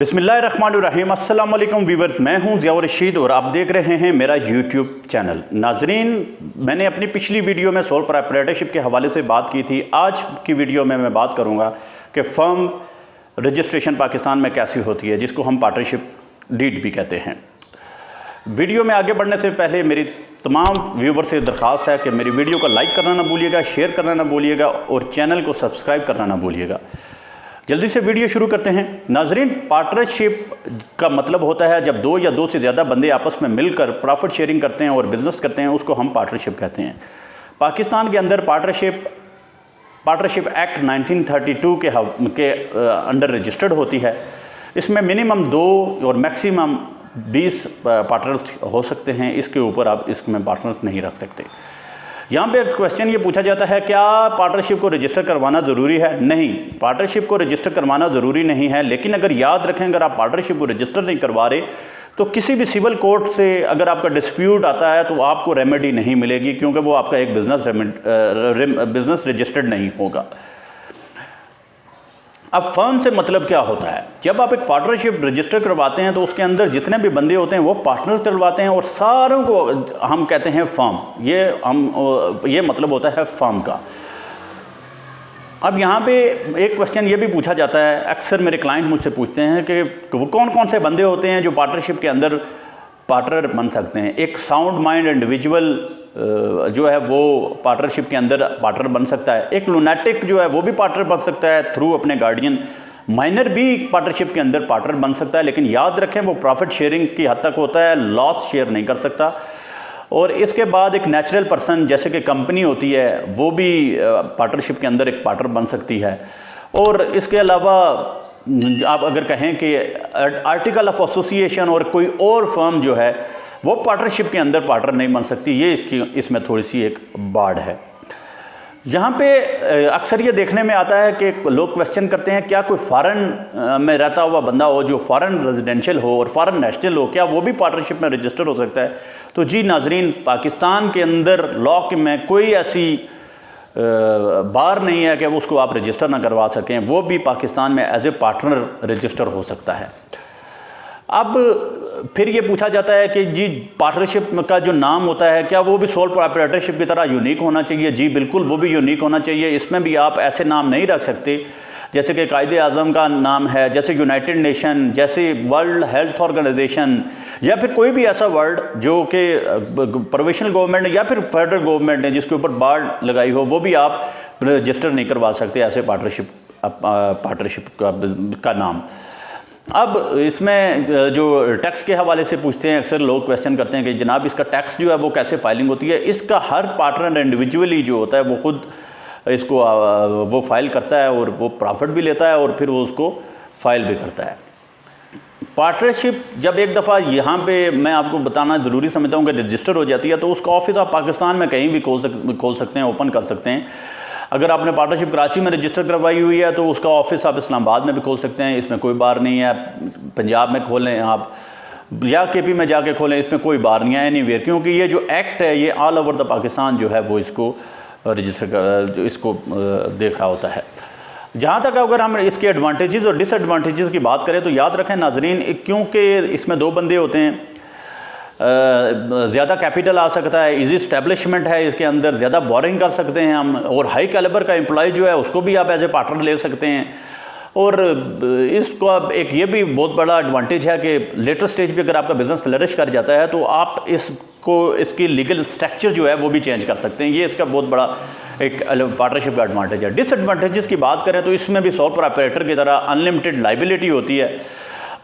बिस्मिल्लाहिर्रहमानिर्रहीम अस्सलाम वालेकुम वीवर्स, मैं हूं ज़िया रशीद और आप देख रहे हैं मेरा यूट्यूब चैनल। नाजरीन, मैंने अपनी पिछली वीडियो में सोल प्रोप्राइटरशिप के हवाले से बात की थी। आज की वीडियो में मैं बात करूंगा कि फ़र्म रजिस्ट्रेशन पाकिस्तान में कैसी होती है, जिसको हम पार्टनरशिप डीड भी कहते हैं। वीडियो में आगे बढ़ने से पहले मेरी तमाम व्यूवर से दरख्वास्त है कि मेरी वीडियो को लाइक करना ना भूलिएगा, शेयर करना ना भूलिएगा और चैनल को सब्सक्राइब करना ना भूलिएगा। जल्दी से वीडियो शुरू करते हैं। नाजरीन, पार्टनरशिप का मतलब होता है जब दो या दो से ज़्यादा बंदे आपस में मिलकर प्रॉफिट शेयरिंग करते हैं और बिज़नेस करते हैं, उसको हम पार्टनरशिप कहते हैं। पाकिस्तान के अंदर पार्टनरशिप एक्ट 1932 के अंडर रजिस्टर्ड होती है। इसमें मिनिमम 2 और मैक्सिमम 20 पार्टनर्स हो सकते हैं। इसके ऊपर आप इसमें पार्टनर्स नहीं रख सकते। यहाँ पे क्वेश्चन ये पूछा जाता है, क्या पार्टनरशिप को रजिस्टर करवाना ज़रूरी है? नहीं, पार्टनरशिप को रजिस्टर करवाना ज़रूरी नहीं है। लेकिन अगर याद रखें, अगर आप पार्टनरशिप को रजिस्टर नहीं करवा रहे तो किसी भी सिविल कोर्ट से अगर आपका डिस्प्यूट आता है तो आपको रेमेडी नहीं मिलेगी, क्योंकि वो आपका एक बिज़नेस रजिस्टर्ड नहीं होगा। अब फर्म से मतलब क्या होता है? जब आप एक पार्टनरशिप रजिस्टर करवाते हैं तो उसके अंदर जितने भी बंदे होते हैं वो पार्टनर करवाते हैं और सारों को हम कहते हैं फर्म। ये मतलब होता है फर्म का। अब यहाँ पे एक क्वेश्चन ये भी पूछा जाता है, अक्सर मेरे क्लाइंट मुझसे पूछते हैं कि वो कौन कौन से बंदे होते हैं जो पार्टनरशिप के अंदर पार्टनर बन सकते हैं। एक साउंड माइंड इंडिविजुअल जो है वो पार्टनरशिप के अंदर पार्टनर बन सकता है। एक लुनेटिक जो है वो भी पार्टनर बन सकता है थ्रू अपने गार्डियन। माइनर भी पार्टनरशिप के अंदर पार्टनर बन सकता है, लेकिन याद रखें वो प्रॉफिट शेयरिंग की हद तक होता है, लॉस शेयर नहीं कर सकता। और इसके बाद एक नेचुरल पर्सन जैसे कि कंपनी होती है वो भी पार्टनरशिप के अंदर एक पार्टनर बन सकती है। और इसके अलावा आप अगर कहें कि आर्टिकल ऑफ एसोसिएशन और कोई और फर्म जो है वो पार्टनरशिप के अंदर पार्टनर नहीं बन सकती, ये इसमें थोड़ी सी एक बाड़ है। जहाँ पे अक्सर ये देखने में आता है कि लोग क्वेश्चन करते हैं, क्या कोई फॉरेन में रहता हुआ बंदा हो जो फॉरेन रेजिडेंशियल हो और फॉरेन नेशनल हो, क्या वो भी पार्टनरशिप में रजिस्टर हो सकता है? तो जी नाजरीन, पाकिस्तान के अंदर लॉ में कोई ऐसी बार नहीं है कि उसको आप रजिस्टर ना करवा सकें। वो भी पाकिस्तान में एज ए पार्टनर रजिस्टर हो सकता है। अब फिर ये पूछा जाता है कि जी पार्टनरशिप का जो नाम होता है क्या वो भी सोल प्रोप्राइटरशिप की तरह यूनिक होना चाहिए? जी बिल्कुल, वो भी यूनिक होना चाहिए। इसमें भी आप ऐसे नाम नहीं रख सकते जैसे कि कायदे आज़म का नाम है, जैसे यूनाइटेड नेशन, जैसे वर्ल्ड हेल्थ ऑर्गेनाइजेशन, या फिर कोई भी ऐसा वर्ड जो कि प्रोविशनल गवर्नमेंट या फिर फेडरल गवर्नमेंट ने जिसके ऊपर बार लगाई हो, वो भी आप रजिस्टर नहीं करवा सकते ऐसे पार्टनरशिप का नाम। अब इसमें जो टैक्स के हवाले से पूछते हैं, अक्सर लोग क्वेश्चन करते हैं कि जनाब इसका टैक्स जो है वो कैसे फाइलिंग होती है? इसका हर पार्टनर इंडिविजुअली जो होता है वो खुद इसको वो फाइल करता है और वो प्रॉफिट भी लेता है और फिर वो उसको फाइल भी करता है। पार्टनरशिप जब एक दफ़ा यहाँ पे मैं आपको बताना ज़रूरी समझता हूँ कि रजिस्टर हो जाती है तो उसका ऑफिस आप पाकिस्तान में कहीं भी खोल सकते हैं, ओपन कर सकते हैं। अगर आपने पार्टनरशिप कराची में रजिस्टर करवाई हुई है तो उसका ऑफिस आप इस्लामाबाद में भी खोल सकते हैं, इसमें कोई बार नहीं है। पंजाब में खोलें आप या केपी में जाके खोलें, इसमें कोई बार नहीं है एनीवेयर, क्योंकि ये जो एक्ट है ये ऑल ओवर द पाकिस्तान जो है वो इसको देख रहा होता है। जहाँ तक अगर हम इसके एडवांटेजेस और डिसएडवांटेजेस की बात करें तो याद रखें नाजरीन, क्योंकि इसमें 2 बंदे होते हैं, ज़्यादा कैपिटल आ सकता है, इजी स्टैब्लिशमेंट है, इसके अंदर ज़्यादा बोरिंग कर सकते हैं हम, और हाई कैलिबर का एम्प्लॉय जो है उसको भी आप एज ए पार्टनर ले सकते हैं। और इसको एक ये भी बहुत बड़ा एडवांटेज है कि लेटर स्टेज पे अगर आपका बिज़नेस फ्लरिश कर जाता है तो आप इसकी लीगल स्ट्रक्चर जो है वो भी चेंज कर सकते हैं। ये इसका बहुत बड़ा एक पार्टनरशिप का एडवांटेज है। डिसएडवांटेजेस की बात करें तो इसमें भी सोल प्रोप्राइटर की तरह अनलिमिटेड लाइबिलिटी होती है।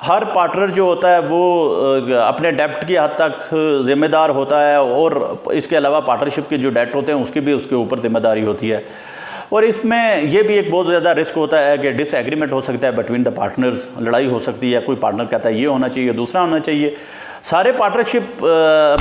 हर पार्टनर जो होता है वो अपने डेप्ट की हद तक ज़िम्मेदार होता है और इसके अलावा पार्टनरशिप के जो डेट होते हैं उसकी भी उसके ऊपर ज़िम्मेदारी होती है। और इसमें ये भी एक बहुत ज़्यादा रिस्क होता है कि डिसएग्रीमेंट हो सकता है बिटवीन द पार्टनर्स, लड़ाई हो सकती है। कोई पार्टनर कहता है ये होना चाहिए, दूसरा होना चाहिए। सारे पार्टनरशिप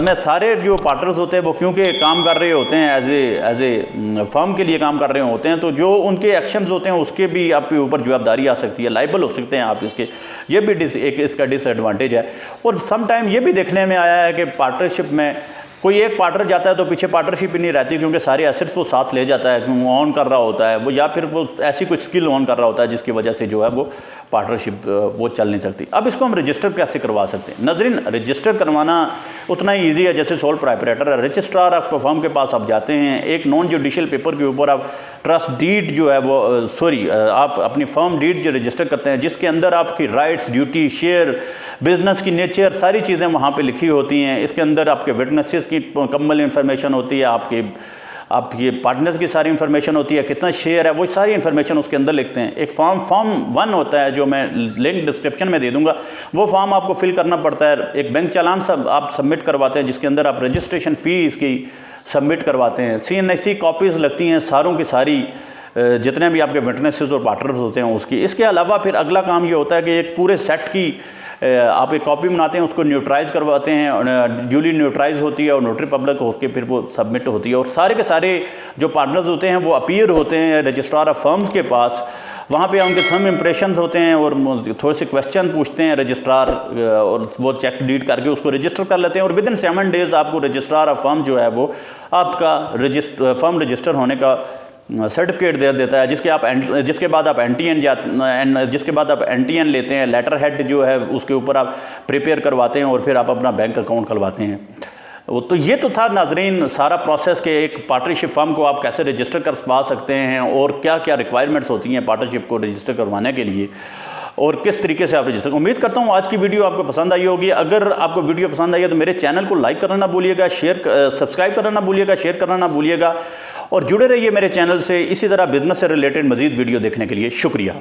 में सारे जो पार्टनर्स होते हैं वो क्योंकि काम कर रहे होते हैं एज ए फर्म के लिए काम कर रहे होते हैं, तो जो उनके एक्शंस होते हैं उसके भी आपके ऊपर जवाबदारी आ सकती है, लाइबल हो सकते हैं आप इसके। ये भी एक इसका डिसएडवांटेज है। और सम टाइम ये भी देखने में आया है कि पार्टनरशिप में कोई एक पार्टनर जाता है तो पीछे पार्टनरशिप ही नहीं रहती, क्योंकि सारे एसेट्स वो साथ ले जाता है, क्योंकि वो ऑन कर रहा होता है वो, या फिर वो ऐसी कुछ स्किल ऑन कर रहा होता है जिसकी वजह से जो है वो पार्टनरशिप वो चल नहीं सकती। अब इसको हम रजिस्टर कैसे करवा सकते हैं? नाज़रीन, रजिस्टर करवाना उतना ही ईजी है जैसे सोल प्रोप्राइटर है। रजिस्ट्रार आपको फर्म के पास आप जाते हैं, एक नॉन जुडिशियल पेपर के ऊपर आप ट्रस्ट डीड जो है वो आप अपनी फर्म डीड जो रजिस्टर करते हैं, जिसके अंदर आपकी राइट्स, ड्यूटी, शेयर, बिजनेस की नेचर, सारी चीज़ें वहाँ पे लिखी होती हैं। इसके अंदर आपके विटनेसेस की मुकम्मल इंफॉर्मेशन होती है, आपके पार्टनर्स की सारी इंफॉर्मेशन होती है, कितना शेयर है, वो सारी इंफॉर्मेशन उसके अंदर लिखते हैं। एक फॉर्म 1 होता है जो मैं लिंक डिस्क्रिप्शन में दे दूंगा, वो फॉर्म आपको फिल करना पड़ता है। एक बैंक चालान आप सबमिट करवाते हैं जिसके अंदर आप रजिस्ट्रेशन फ़ी इसकी सबमिट करवाते हैं। CNSE कॉपीज़ लगती हैं सारों की सारी, जितने भी आपके विटनेसेस और पार्टनर्स होते हैं उसकी। इसके अलावा फिर अगला काम ये होता है कि एक पूरे सेट की आप एक कॉपी बनाते हैं, उसको न्यूट्राइज करवाते हैं, ड्यूली न्यूट्राइज होती है और नोटरी पब्लिक होकर फिर वो सबमिट होती है। और सारे के सारे जो पार्टनर्स होते हैं वो अपीयर होते हैं रजिस्ट्रार ऑफ फर्म्स के पास। वहाँ पे उनके थंब इम्प्रेशन होते हैं और थोड़े से क्वेश्चन पूछते हैं रजिस्ट्रार, और वो चेक डीड करके उसको रजिस्टर कर लेते हैं। और विदिन 7 डेज़ आपको रजिस्ट्रार ऑफ फर्म जो है वो आपका फर्म रजिस्टर होने का सर्टिफिकेट दे देता है, जिसके बाद आप NTN लेते हैं, लेटर हेड जो है उसके ऊपर आप प्रिपेयर करवाते हैं और फिर आप अपना बैंक अकाउंट खुलवाते हैं। तो ये तो था नाजरीन सारा प्रोसेस के एक पार्टनरशिप फर्म को आप कैसे रजिस्टर करवा सकते हैं और क्या क्या रिक्वायरमेंट्स होती हैं पार्टनरशिप को रजिस्टर करवाने के लिए, और किस तरीके से आप रजिस्टर। उम्मीद करता हूँ आज की वीडियो आपको पसंद आई होगी। अगर आपको वीडियो पसंद आई है तो मेरे चैनल को लाइक करना ना भूलिएगा, सब्सक्राइब करना ना भूलिएगा, शेयर करना ना भूलिएगा, और जुड़े रहिए मेरे चैनल से। इसी तरह बिजनेस से रिलेटेड मजीद वीडियो देखने के लिए शुक्रिया।